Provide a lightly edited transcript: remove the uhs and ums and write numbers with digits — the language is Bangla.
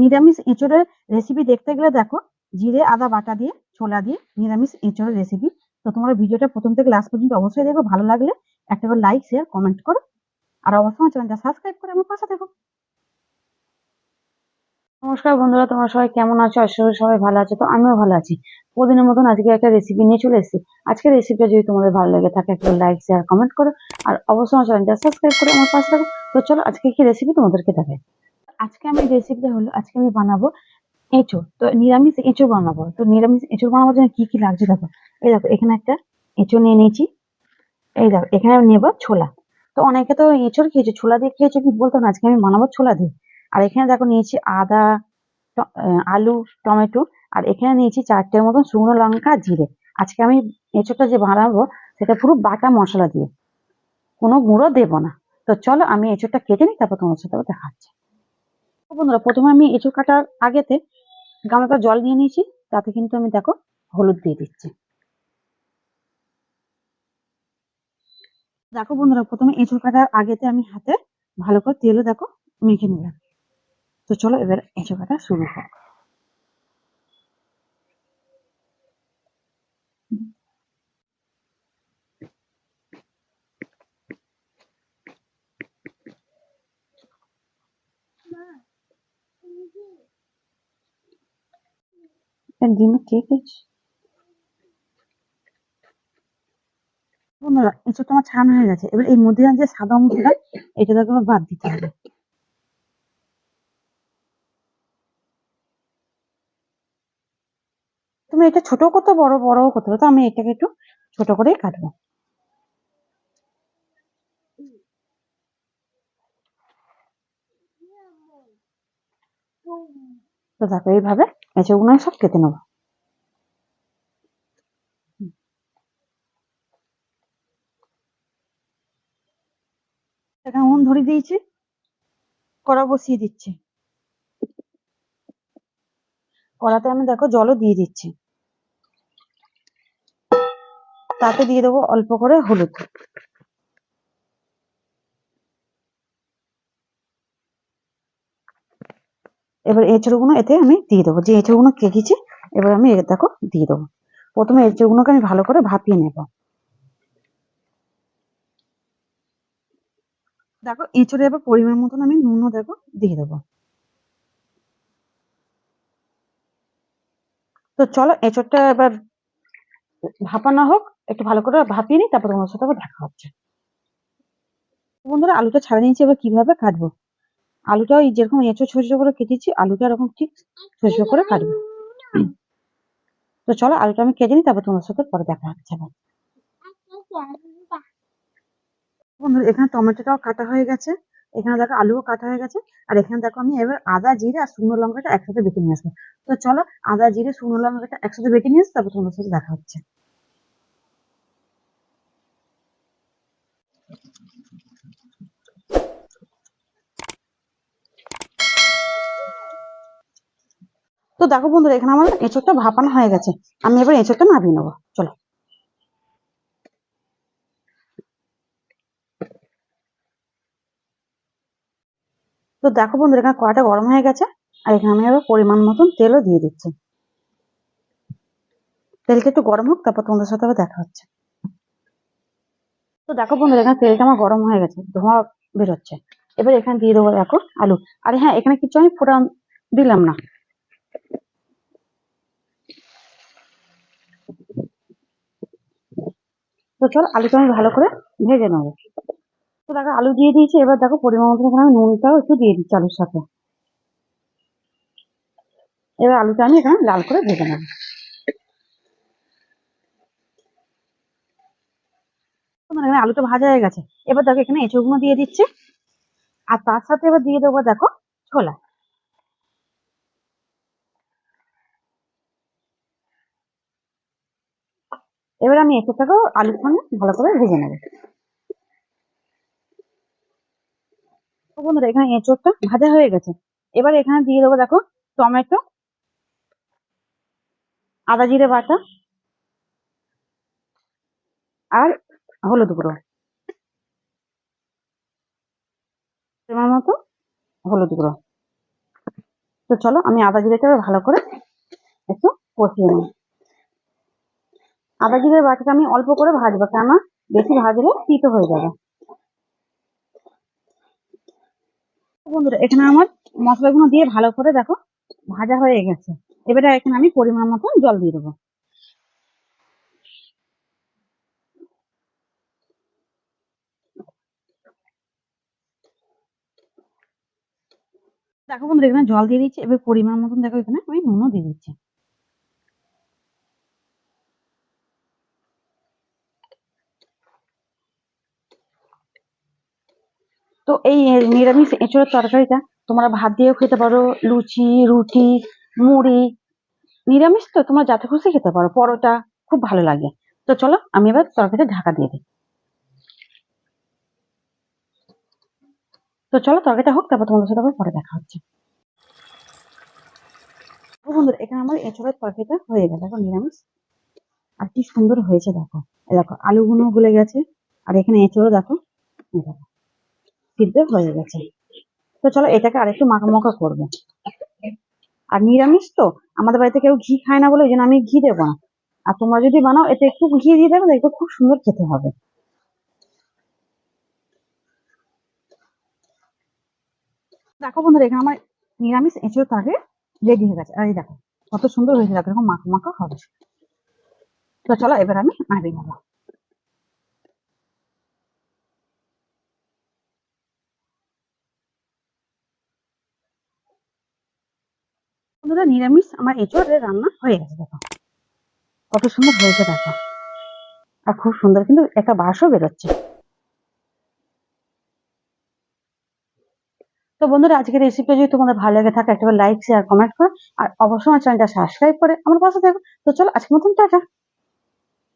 নিরামিষ এঁচোড়ের রেসিপি দেখতে গেলে দেখো, জিরে আদা বাটা দিয়ে ছোলা দিয়ে নিরামিষ এঁচোড়ের রেসিপি। তো তোমরা ভিডিওটা প্রথম থেকে লাস্ট পর্যন্ত অবশ্যই দেখো, ভালো লাগলে একটা করে লাইক শেয়ার কমেন্ট করো, আর অবশ্যই আমার চ্যানেলটা সাবস্ক্রাইব করে আমার পাশে দেখো। নমস্কার বন্ধুরা, তোমরা সবাই কেমন আছো? আশা করি সবাই ভালো আছো। তো আমিও ভালো আছি। প্রতিদিনের মতন আজকে একটা রেসিপি নিয়ে চলে এসেছি। আজকের রেসিপিটা যদি তোমাদের ভালো লাগে থাকে, একটা লাইক শেয়ার কমেন্ট করো, আর অবশ্যই আমার চ্যানেলটা সাবস্ক্রাইব করে আমার পাশে থাকো। তো চলো আজকে কি রেসিপি তোমাদেরকে দেখাই। আজকে আমি রেসিপিটা হলো, আজকে আমি বানাবো এঁচোড়। তো নিরামিষ এঁচোড় বানাবো। তো নিরামিষ এঁচোড় বানাবার জন্য কি কি লাগছে দেখো। এই দেখো, এখানে একটা এঁচোড় নিয়ে নিয়েছি। এই দেখো, এখানে নেবো ছোলা। তো অনেকে তো এঁচোড় খেয়েছো, ছোলা দিয়ে খেয়েছো কি বলতো না, আজকে আমি বানাবো ছোলা দিয়ে। আর এখানে দেখো নিয়েছি আদা, আলু, টমেটো। আর এখানে নিয়েছি 4টের মতন শুকনো লঙ্কা, জিরে। আজকে আমি এঁচোড়টা যে বানাবো সেটা পুরো বাটা মশলা দিয়ে, কোনো গুঁড়ো দেবো না। তো চলো আমি এঁচোড়টা কেটে নিই, তারপর তোমার সাথে দেখাচ্ছি। তো বন্ধুরা, প্রথমে আমি এঁচোড় কাটার আগেতে গামলাটা জল নিয়ে নিয়েছি। তাতে কিন্তু আমি দেখো হলুদ দিয়ে দিচ্ছি। দেখো বন্ধুরা, প্রথমে এঁচোড় কাটার আগেতে আমি হাতে ভালো করে তেলে দেখো মেখে নিলাম। তো চলো এবার এঁচোড় কাটা শুরু হোক। ডিম ঠিক আছে বন্ধুরা, এঁচোড় তোমার ছাড়ানো হয়ে গেছে। এবার এই মধ্যে যে সাদা অংশটা, এটা দেখো আবার বাদ দিতে হবে। তুমি এটা ছোট করতে বড় বড়ও করতে পারো। তো আমি এটাকে একটু ছোট করেই কাটবো। তো দেখো এইভাবে এঁচোড়গুলো আমি সব কেটে নেবো। এখানে উনুন ধরিয়ে দিয়েছি, কড়া বসিয়ে দিচ্ছি। কড়াতে আমি দেখো জলও দিয়ে দিচ্ছি। তাতে দিয়ে দেবো অল্প করে হলুদ। এবার এঁচোড়গুলো এতে আমি দিয়ে দেবো, যে এঁচোড়গুলো কেটেছি। এবার আমি দেখো দিয়ে দেবো। প্রথমে এঁচোড়গুলোকে আমি ভালো করে ভাপিয়ে নেব। দেখো এঁচোড়ে এবার পরিমাণ মতন আমি নুনও দেখো দিয়ে দেবো। তো চলো এঁচোড়টা এবার ভাপানো হোক, একটু ভালো করে ভাপিয়ে নিই, তারপর তোমার সাথে আবার দেখা হচ্ছে। বন্ধুরা, আলুটা ছাড়া নিয়েছি, এবার কিভাবে কাটবো। আলুটা ওই যেরকম এঁচোড় ছোট ছোট করে কেটেছি, আলুটা এরকম ঠিক ছোট ছোট করে কাটবো। তো চলো আলুটা আমি কেটে নিই, তারপর তোমার সাথে পরে দেখা হচ্ছে আবার। বন্ধুরা, এখানে টমেটোটাও কাটা হয়ে গেছে, এখানে দেখো আলুও কাটা হয়ে গেছে। আর এখানে দেখো আমি এবার আদা জিরে আর শুকনো লঙ্কাটা একসাথে বেটে নিয়ে আসবো। তো চলো আদা জিরে শুকনো লঙ্কাটা একসাথে বেটে নিয়ে আসবো, তারপর তোমার সাথে দেখা হচ্ছে। তো দেখো বন্ধুরা, এখানে আমার এঁচোড়টা ভাপানো হয়ে গেছে। আমি এবার এঁচোড়টা নামিয়ে নেবো, চলো। তো দেখো বন্ধুরা, এখানে কড়াটা গরম হয়ে গেছে। আর এখানে আমি আবার পরিমাণ মতন তেলও দিয়ে দিচ্ছি। তেলটা একটু গরম হোক, তারপর তোমাদের সাথে আবার দেখা হচ্ছে। তো দেখো বন্ধুরা, এখানে তেলটা আমার গরম হয়ে গেছে, ধোঁয়া বেরোচ্ছে। এবার এখানে দিয়ে দেবো দেখো আলু। আর হ্যাঁ, এখানে কিছু আমি ফোড়ন দিলাম না। তো চল আলুটা আমি ভালো করে ভেজে নেবো। তো দেখো আলু দিয়ে দিয়েছি। এবার দেখো পরিমাণ মতন এখানে আমি নুনটাও একটু দিয়ে দিচ্ছি আলুর সাথে। এবার আলুটা আমি এখানে লাল করে ভেজে নেবো। মানে এখানে আলুটা ভাজা হয়ে গেছে। এবার দেখো এখানে এঁচোড়গুলো দিয়ে দিচ্ছি। আর তার সাথে এবার দিয়ে দেবো দেখো ছোলা। এবার আমি এঁচোড়টাকেও আলুর সঙ্গে ভালো করে ভেজে নেবো। তো বন্ধুরা, এখানে এঁচোড়টা ভাজা হয়ে গেছে। এবার এখানে দিয়ে দেবো দেখো টমেটো, আদা জিরে বাটা, আর হলুদ গুঁড়ো, পরিমাণ মতো হলুদ গুঁড়ো। তো চলো আমি আদা জিরেটা ভালো করে একটু কষিয়ে নিই। আদা জিরের বাটাটা আমি অল্প করে ভাজবো, কেননা বেশি ভাজলে তিতো হয়ে যাবে। বন্ধুরা এখানে আমার মশলাগুলো দিয়ে ভালো করে দেখো ভাজা হয়ে গেছে। এবারে এখানে আমি পরিমাণ মতো জল দিয়ে দেবো। দেখো বন্ধুরা এখানে জল দিয়ে দিচ্ছি, এবার পরিমাণ মতন দেখো এখানে আমি নুনও দিয়ে দিচ্ছি। তো এই নিরামিষ এঁচোড়ের তরকারিটা তোমরা ভাত দিয়েও খেতে পারো, লুচি, রুটি, মুড়ি, নিরামিষ তো তোমরা যাতে খুশি খেতে পারো, পরোটা, খুব ভালো লাগে। তো চলো আমি এবার তরকারিটা ঢাকা দিয়ে দিই। তো চলো তরকারিটা হোক, তারপর তোমাদের সাথে আবার পরে দেখা হচ্ছে। তো বন্ধুরা এখানে আমার এঁচোড়ের তরকারিটা হয়ে গেছে, দেখো নিরামিষ, আর কি সুন্দর হয়েছে দেখো। এই দেখো আলুগুলো গলে গেছে, আর এখানে এঁচোড়ও দেখো, এই দেখো সিদ্ধ হয়ে গেছে। তো চলো এটাকে আরেকটু মাখা মাখা করবো। আর নিরামিষ তো আমাদের বাড়িতে কেউ ঘি খায় না বলে ওই জন্য আমি ঘি দেবো না। আর তোমরা যদি বানাও এতে একটু ঘি দিয়ে দেবে, দেখবে খুব সুন্দর খেতে হবে। দেখো বন্ধুরা এখানে আমার নিরামিষ এঁচোড় তরকারি রেডি হয়ে গেছে, আর এই দেখো কত সুন্দর হয়েছে, দেখো এরকম মাখা মাখা হবে। তো চলো এবার আমি নামিয়ে নেবো। বন্ধুরা নিরামিষ আমার এঁচোড়ের রান্না হয়ে গেছে, দেখো কত সুন্দর হয়েছে দেখো, আর খুব সুন্দর কিন্তু একটা বাসও বেরোচ্ছে। তো বন্ধুরা আজকের রেসিপিটা যদি তোমাদের ভালো লেগে থাকে একটা লাইক শেয়ার কমেন্ট করো, আর অবশ্যই আমার চ্যানেলটা সাবস্ক্রাইব করে আমার পাশে থাকো। তো চলো আজকের মতন টাটা।